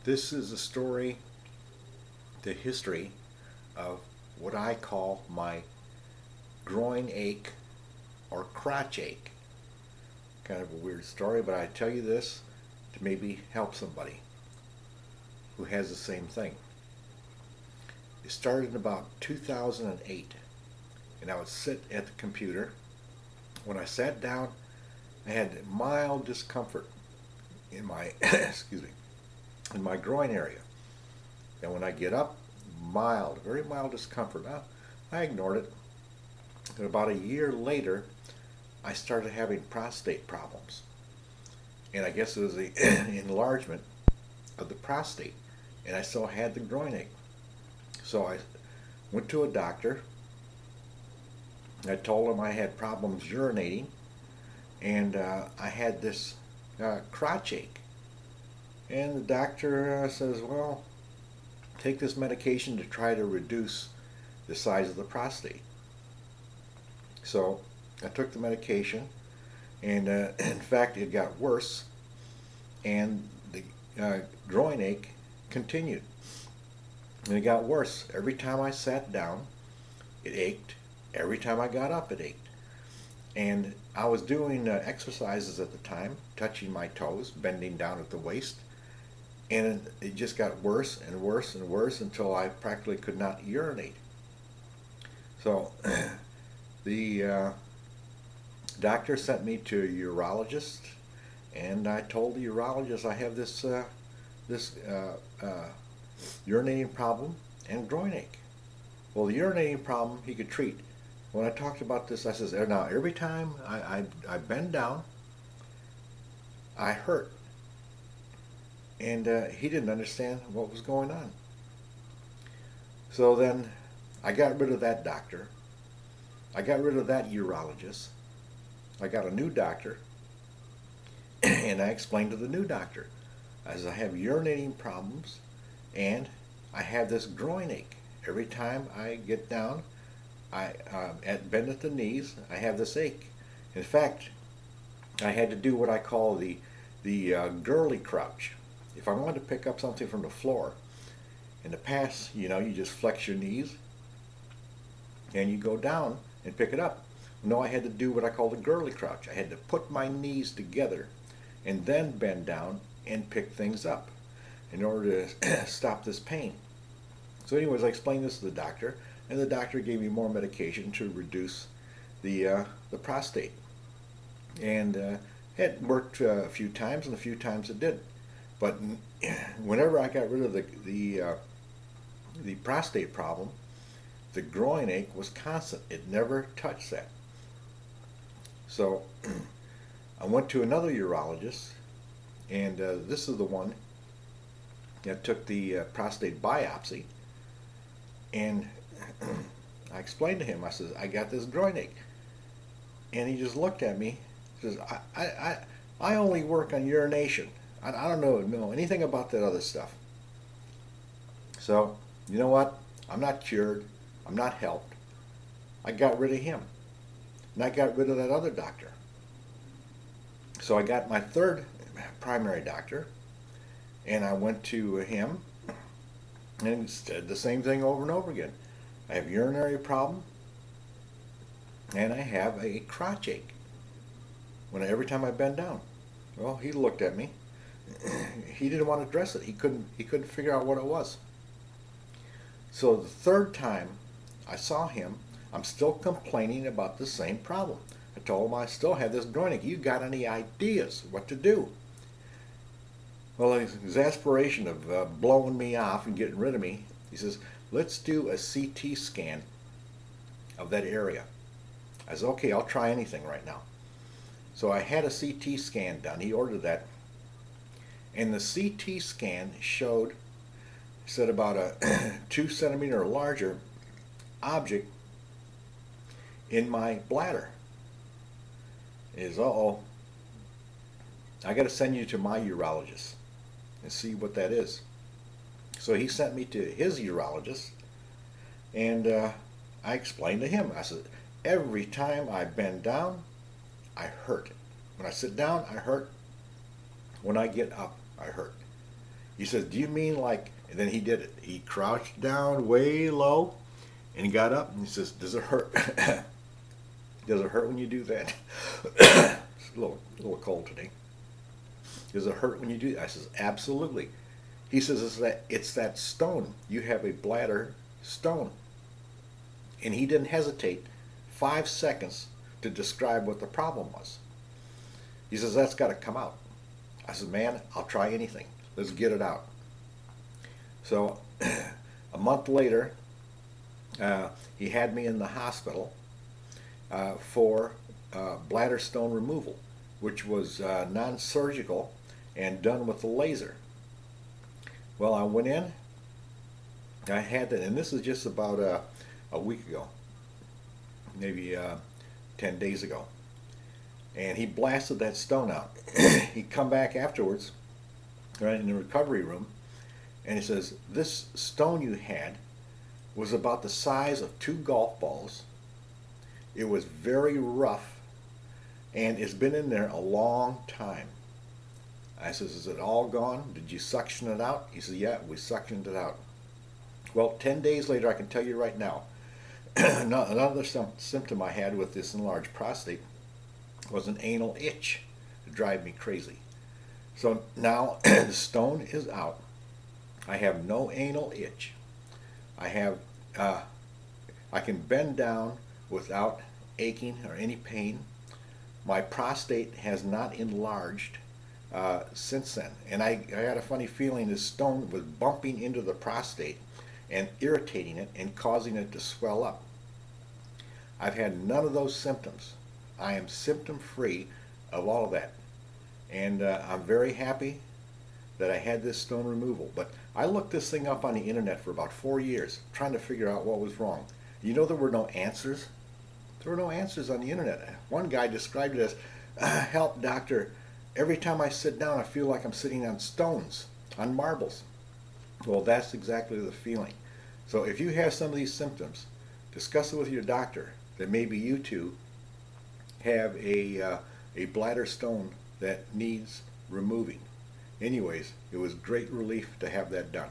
This is a story, the history of what I call my groin ache or crotch ache. Kind of a weird story, but I tell you this to maybe help somebody who has the same thing. It started in about 2008, and I would sit at the computer. When I sat down, I had mild discomfort in my excuse me, in my groin area. And when I get up, mild, very mild discomfort. Now, I ignored it. And about a year later, I started having prostate problems. And I guess it was the enlargement of the prostate. And I still had the groin ache. So I went to a doctor. I told him I had problems urinating. And I had this crotch ache. And the doctor says, well, take this medication to try to reduce the size of the prostate. So I took the medication, and in fact it got worse, and the groin ache continued. And it got worse. Every time I sat down, it ached. Every time I got up, it ached. And I was doing exercises at the time, touching my toes, bending down at the waist, and it just got worse and worse and worse until I practically could not urinate. So the doctor sent me to a urologist, and I told the urologist I have this urinating problem and groin ache. Well, the urinating problem he could treat. When I talked about this, I says, now every time I bend down, I hurt. And he didn't understand what was going on. So then I got rid of that doctor. I got rid of that urologist. I got a new doctor. And I explained to the new doctor, as I have urinating problems and I have this groin ache. Every time I get down, I bend at the knees, I have this ache. In fact, I had to do what I call the girly crouch. If I wanted to pick up something from the floor, in the past, you just flex your knees and you go down and pick it up. No, I had to do what I call the girly crouch. I had to put my knees together and then bend down and pick things up in order to stop this pain. So anyways, I explained this to the doctor, and the doctor gave me more medication to reduce the prostate. And it worked a few times, and a few times it did. But whenever I got rid of the prostate problem, the groin ache was constant. It never touched that. So I went to another urologist, and this is the one that took the prostate biopsy. And I explained to him, I said, I got this groin ache. And he just looked at me, says, I only work on urination. I don't know anything about that other stuff. So, you know what? I'm not cured. I'm not helped. I got rid of him. And I got rid of that other doctor. So I got my third primary doctor, and I went to him, and said the same thing over and over again. I have urinary problem, and I have a crotch ache every time I bend down. Well, he looked at me. He didn't want to address it. He couldn't figure out what it was. So the third time I saw him, I'm still complaining about the same problem. I told him I still have this groin ache. You got any ideas what to do? Well, his exasperation of blowing me off and getting rid of me, he says, let's do a CT scan of that area. I said, okay, I'll try anything right now. So I had a CT scan done. He ordered that. And the CT scan said about a 2 centimeter or larger object in my bladder. Is I got to send you to my urologist and see what that is. So he sent me to his urologist, and I explained to him. I said, every time I bend down, I hurt. When I sit down, I hurt. When I get up, I hurt. He says, do you mean like, and then he did it. He crouched down way low and he got up and he says, does it hurt? Does it hurt when you do that? It's a little cold today. Does it hurt when you do that? I says, absolutely. He says, it's that stone. You have a bladder stone. And he didn't hesitate 5 seconds to describe what the problem was. He says, that's got to come out. I said, man, I'll try anything. Let's get it out. So a month later, he had me in the hospital for bladder stone removal, which was non-surgical and done with a laser. Well, I went in, I had that, and this is just about a week ago, maybe 10 days ago, and he blasted that stone out. He'd come back afterwards, right in the recovery room, and he says, this stone you had was about the size of 2 golf balls. It was very rough, and it's been in there a long time. I says, is it all gone? Did you suction it out? He says, yeah, we suctioned it out. Well, 10 days later, I can tell you right now, another symptom I had with this enlarged prostate was an anal itch to drive me crazy. So now the stone is out. I have no anal itch. I can bend down without aching or any pain. My prostate has not enlarged since then. And I had a funny feeling this stone was bumping into the prostate and irritating it and causing it to swell up. I've had none of those symptoms. I am symptom free of all of that. And I'm very happy that I had this stone removal. But I looked this thing up on the internet for about 4 years trying to figure out what was wrong. You know, there were no answers. There were no answers on the internet. One guy described it as, help doctor, every time I sit down I feel like I'm sitting on stones, on marbles. Well, that's exactly the feeling. So if you have some of these symptoms, discuss it with your doctor that maybe you too have a bladder stone that needs removing. Anyways, it was great relief to have that done.